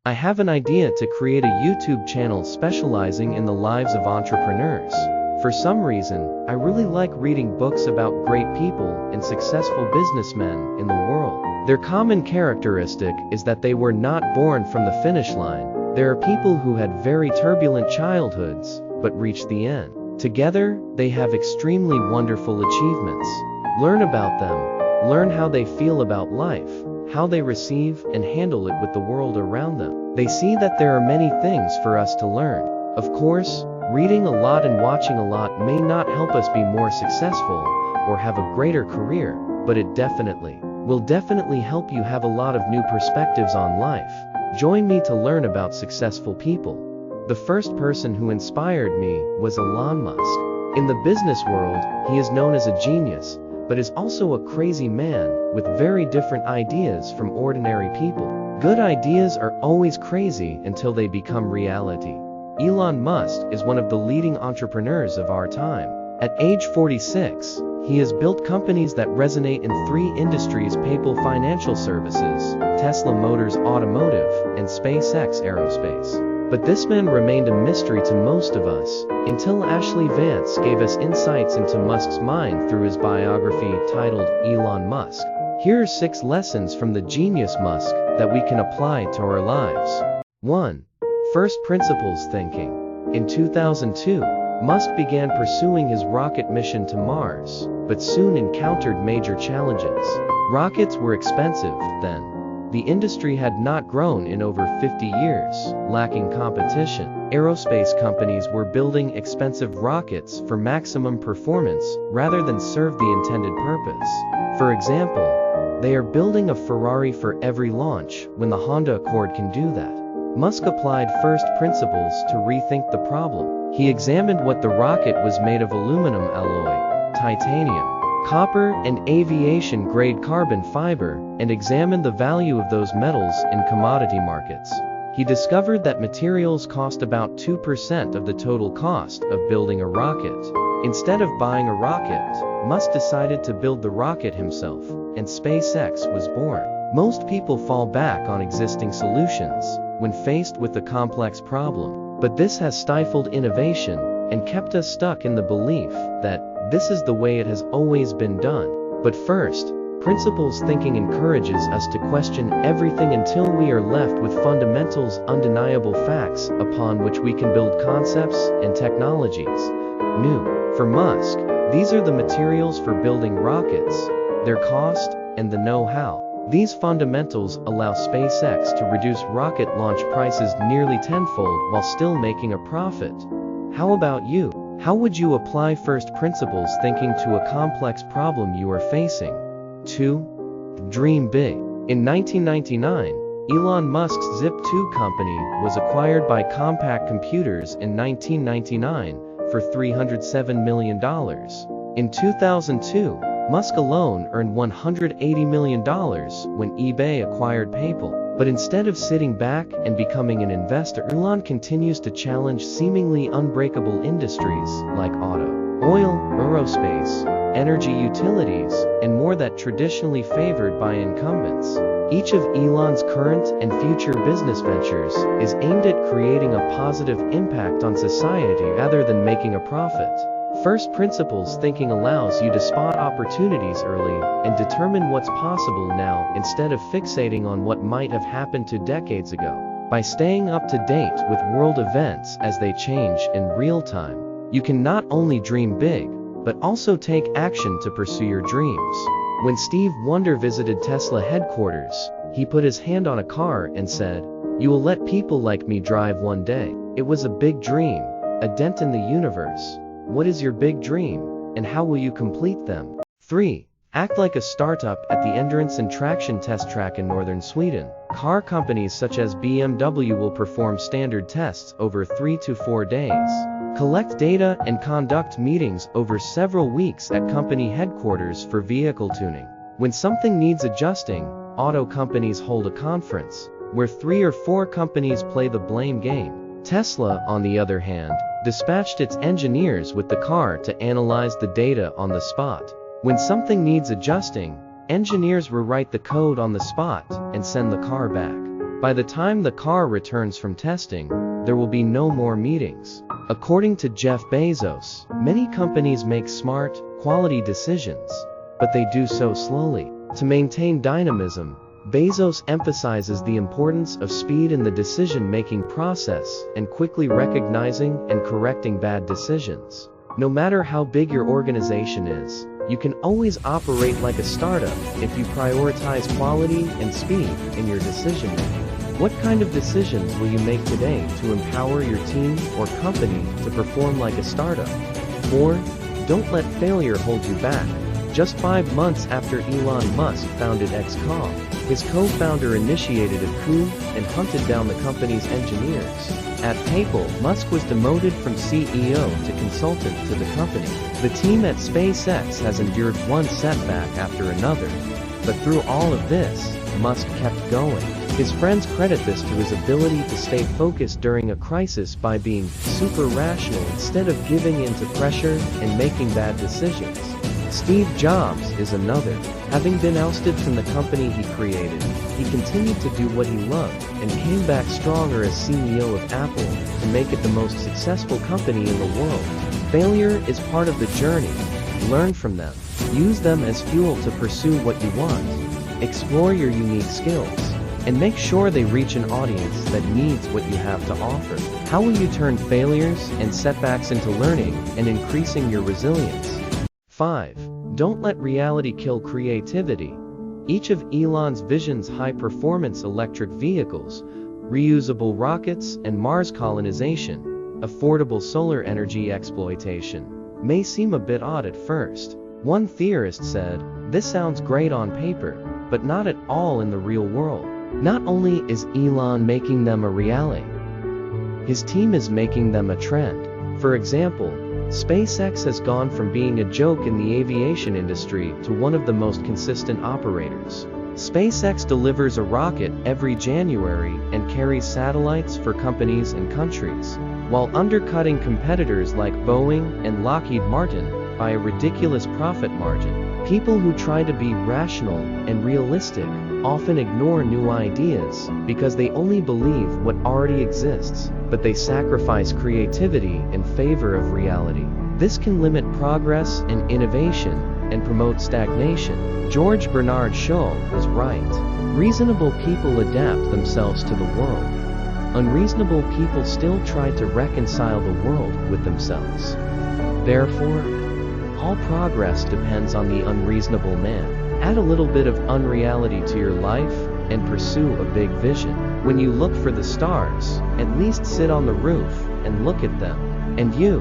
I have an idea to create a YouTube channel specializing in the lives of entrepreneurs. For some reason, I really like reading books about great people and successful businessmen in the world. Their common characteristic is that they were not born from the finish line. There are people who had very turbulent childhoods, but reached the end. Together, they have extremely wonderful achievements. Learn about them. Learn how they feel about life, how they receive and handle it with the world around them. They see that there are many things for us to learn. Of course, reading a lot and watching a lot may not help us be more successful or have a greater career, but it will definitely help you have a lot of new perspectives on life. Join me to learn about successful people. The first person who inspired me was Elon Musk. In the business world, he is known as a genius, but is also a crazy man with very different ideas from ordinary people. Good ideas are always crazy until they become reality. Elon Musk is one of the leading entrepreneurs of our time. At age 46, he has built companies that resonate in 3 industries: PayPal Financial Services, Tesla Motors Automotive, and SpaceX Aerospace. But this man remained a mystery to most of us, until Ashley Vance gave us insights into Musk's mind through his biography titled Elon Musk. Here are 6 lessons from the genius Musk that we can apply to our lives. 1. First principles thinking. In 2002, Musk began pursuing his rocket mission to Mars, but soon encountered major challenges. Rockets were expensive then. The industry had not grown in over 50 years, lacking competition. Aerospace companies were building expensive rockets for maximum performance rather than serve the intended purpose. For example, they are building a Ferrari for every launch when the Honda Accord can do that. Musk applied first principles to rethink the problem. He examined what the rocket was made of: aluminum alloy, titanium, copper, and aviation-grade carbon fiber, and examined the value of those metals in commodity markets. He discovered that materials cost about 2% of the total cost of building a rocket. Instead of buying a rocket, Musk decided to build the rocket himself, and SpaceX was born. Most people fall back on existing solutions when faced with a complex problem, but this has stifled innovation and kept us stuck in the belief that this is the way it has always been done. But first, principles thinking encourages us to question everything until we are left with fundamentals, undeniable facts upon which we can build concepts and technologies. New. For Musk, these are the materials for building rockets, their cost, and the know-how. These fundamentals allow SpaceX to reduce rocket launch prices nearly tenfold while still making a profit. How about you? How would you apply first principles thinking to a complex problem you are facing? 2. Dream big. In 1999, Elon Musk's Zip2 company was acquired by Compaq Computers in 1999 for $307 million. In 2002, Musk alone earned $180 million when eBay acquired PayPal. But instead of sitting back and becoming an investor, Elon continues to challenge seemingly unbreakable industries like auto, oil, aerospace, energy utilities, and more that traditionally favored by incumbents. Each of Elon's current and future business ventures is aimed at creating a positive impact on society rather than making a profit. First principles thinking allows you to spot opportunities early and determine what's possible now instead of fixating on what might have happened 2 decades ago. By staying up to date with world events as they change in real time, you can not only dream big, but also take action to pursue your dreams. When Steve Wonder visited Tesla headquarters, he put his hand on a car and said, "You will let people like me drive one day." It was a big dream, a dent in the universe. What is your big dream, and how will you complete them? 3. Act like a startup at the Endurance and Traction Test Track in northern Sweden. Car companies such as BMW will perform standard tests over 3 to 4 days. Collect data and conduct meetings over several weeks at company headquarters for vehicle tuning. When something needs adjusting, auto companies hold a conference, where 3 or 4 companies play the blame game. Tesla, on the other hand, dispatched its engineers with the car to analyze the data on the spot. When something needs adjusting, engineers rewrite the code on the spot and send the car back. By the time the car returns from testing, there will be no more meetings. According to Jeff Bezos, many companies make smart, quality decisions, but they do so slowly. To maintain dynamism, Bezos emphasizes the importance of speed in the decision-making process and quickly recognizing and correcting bad decisions. No matter how big your organization is, you can always operate like a startup if you prioritize quality and speed in your decision-making. What kind of decisions will you make today to empower your team or company to perform like a startup? 4. Don't let failure hold you back. Just 5 months after Elon Musk founded X.com, his co-founder initiated a coup and hunted down the company's engineers. At PayPal, Musk was demoted from CEO to consultant to the company. The team at SpaceX has endured one setback after another. But through all of this, Musk kept going. His friends credit this to his ability to stay focused during a crisis by being super rational instead of giving in to pressure and making bad decisions. Steve Jobs is another. Having been ousted from the company he created, he continued to do what he loved and came back stronger as CEO of Apple to make it the most successful company in the world. Failure is part of the journey. Learn from them. Use them as fuel to pursue what you want. Explore your unique skills, and make sure they reach an audience that needs what you have to offer. How will you turn failures and setbacks into learning and increasing your resilience? 5. Don't let reality kill creativity. Each of Elon's vision's high-performance electric vehicles, reusable rockets and Mars colonization, affordable solar energy exploitation, may seem a bit odd at first. One theorist said, "This sounds great on paper, but not at all in the real world." Not only is Elon making them a reality, his team is making them a trend. For example, SpaceX has gone from being a joke in the aviation industry to one of the most consistent operators. SpaceX delivers a rocket every January and carries satellites for companies and countries, while undercutting competitors like Boeing and Lockheed Martin by a ridiculous profit margin. People who try to be rational and realistic often ignore new ideas because they only believe what already exists, but they sacrifice creativity in favor of reality. This can limit progress and innovation and promote stagnation. George Bernard Shaw was right. Reasonable people adapt themselves to the world. Unreasonable people still try to reconcile the world with themselves. Therefore, all progress depends on the unreasonable man. Add a little bit of unreality to your life and pursue a big vision. When you look for the stars, at least sit on the roof and look at them. And you?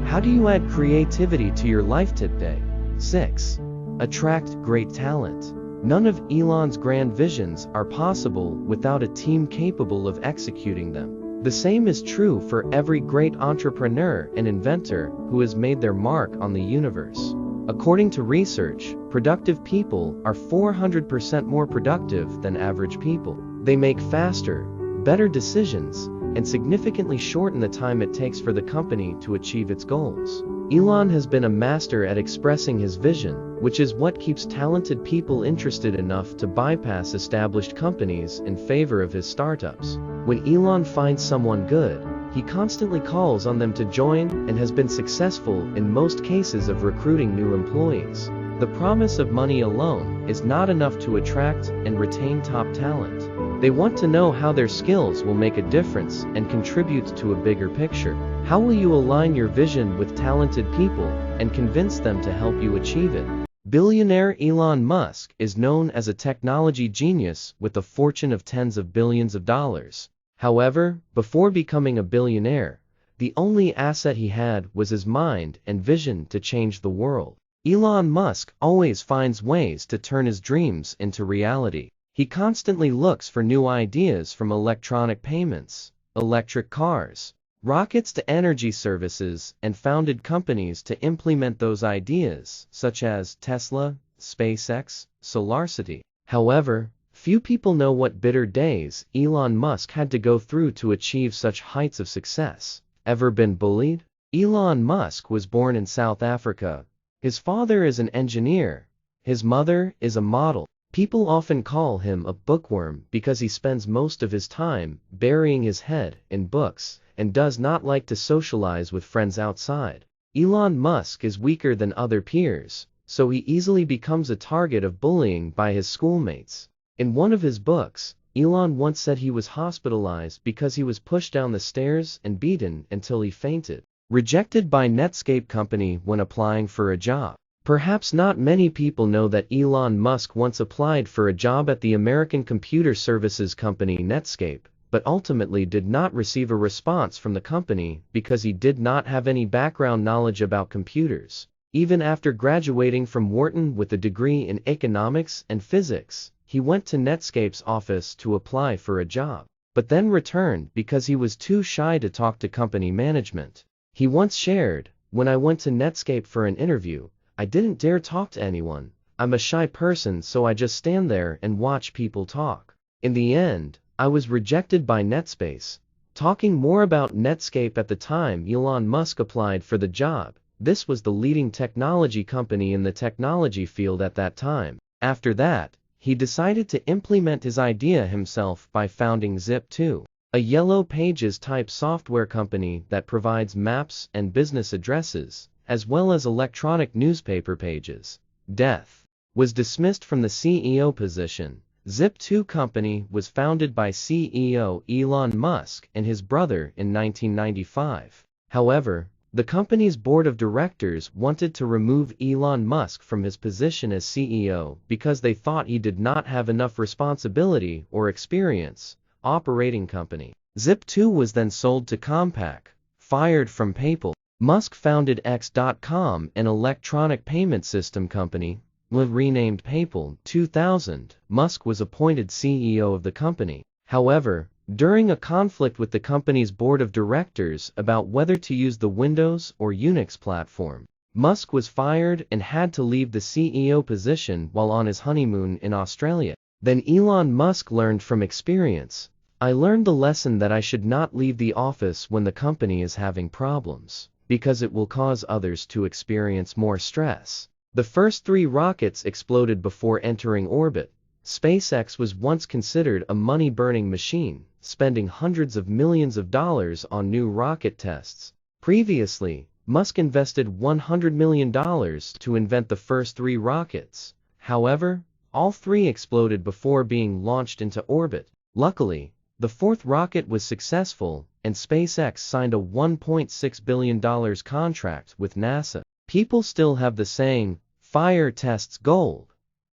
How do you add creativity to your life today? 6. Attract great talent. None of Elon's grand visions are possible without a team capable of executing them. The same is true for every great entrepreneur and inventor who has made their mark on the universe. According to research, productive people are 400% more productive than average people. They make faster, better decisions, and significantly shorten the time it takes for the company to achieve its goals. Elon has been a master at expressing his vision, which is what keeps talented people interested enough to bypass established companies in favor of his startups. When Elon finds someone good, he constantly calls on them to join and has been successful in most cases of recruiting new employees. The promise of money alone is not enough to attract and retain top talent. They want to know how their skills will make a difference and contribute to a bigger picture. How will you align your vision with talented people and convince them to help you achieve it? Billionaire Elon Musk is known as a technology genius with a fortune of tens of billions of dollars. However, before becoming a billionaire, the only asset he had was his mind and vision to change the world. Elon Musk always finds ways to turn his dreams into reality. He constantly looks for new ideas, from electronic payments, electric cars, rockets to energy services, and founded companies to implement those ideas, such as Tesla, SpaceX, SolarCity. However, few people know what bitter days Elon Musk had to go through to achieve such heights of success. Ever been bullied? Elon Musk was born in South Africa. His father is an engineer. His mother is a model. People often call him a bookworm because he spends most of his time burying his head in books and does not like to socialize with friends outside. Elon Musk is weaker than other peers, so he easily becomes a target of bullying by his schoolmates. In one of his books, Elon once said he was hospitalized because he was pushed down the stairs and beaten until he fainted. Rejected by Netscape company when applying for a job. Perhaps not many people know that Elon Musk once applied for a job at the American computer services company Netscape, but ultimately did not receive a response from the company because he did not have any background knowledge about computers. Even after graduating from Wharton with a degree in economics and physics, he went to Netscape's office to apply for a job, but then returned because he was too shy to talk to company management. He once shared, "When I went to Netscape for an interview, I didn't dare talk to anyone. I'm a shy person, so I just stand there and watch people talk. In the end, I was rejected by Netspace." Talking more about Netscape at the time Elon Musk applied for the job, this was the leading technology company in the technology field at that time. After that, he decided to implement his idea himself by founding Zip2, a Yellow Pages type software company that provides maps and business addresses, as well as electronic newspaper pages. Death. Was dismissed from the CEO position. Zip2 company was founded by CEO Elon Musk and his brother in 1995. However, the company's board of directors wanted to remove Elon Musk from his position as CEO because they thought he did not have enough responsibility or experience operating company. Zip2 was then sold to Compaq, fired from PayPal. Musk founded X.com, an electronic payment system company, renamed PayPal. 2000, Musk was appointed CEO of the company. However, during a conflict with the company's board of directors about whether to use the Windows or Unix platform, Musk was fired and had to leave the CEO position while on his honeymoon in Australia. Then Elon Musk learned from experience. "I learned the lesson that I should not leave the office when the company is having problems, because it will cause others to experience more stress." The first 3 rockets exploded before entering orbit. SpaceX was once considered a money-burning machine, spending hundreds of millions of dollars on new rocket tests. Previously, Musk invested $100 million to invent the first 3 rockets. However, all 3 exploded before being launched into orbit. Luckily, the 4th rocket was successful, and SpaceX signed a $1.6 billion contract with NASA. People still have the saying, "Fire tests gold.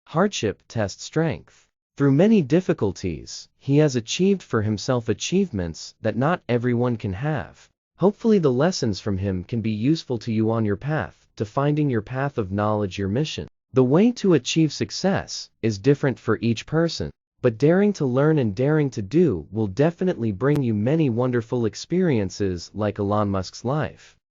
Hardship tests strength." Through many difficulties, he has achieved for himself achievements that not everyone can have. Hopefully the lessons from him can be useful to you on your path to finding your path of knowledge, your mission. The way to achieve success is different for each person, but daring to learn and daring to do will definitely bring you many wonderful experiences like Elon Musk's life.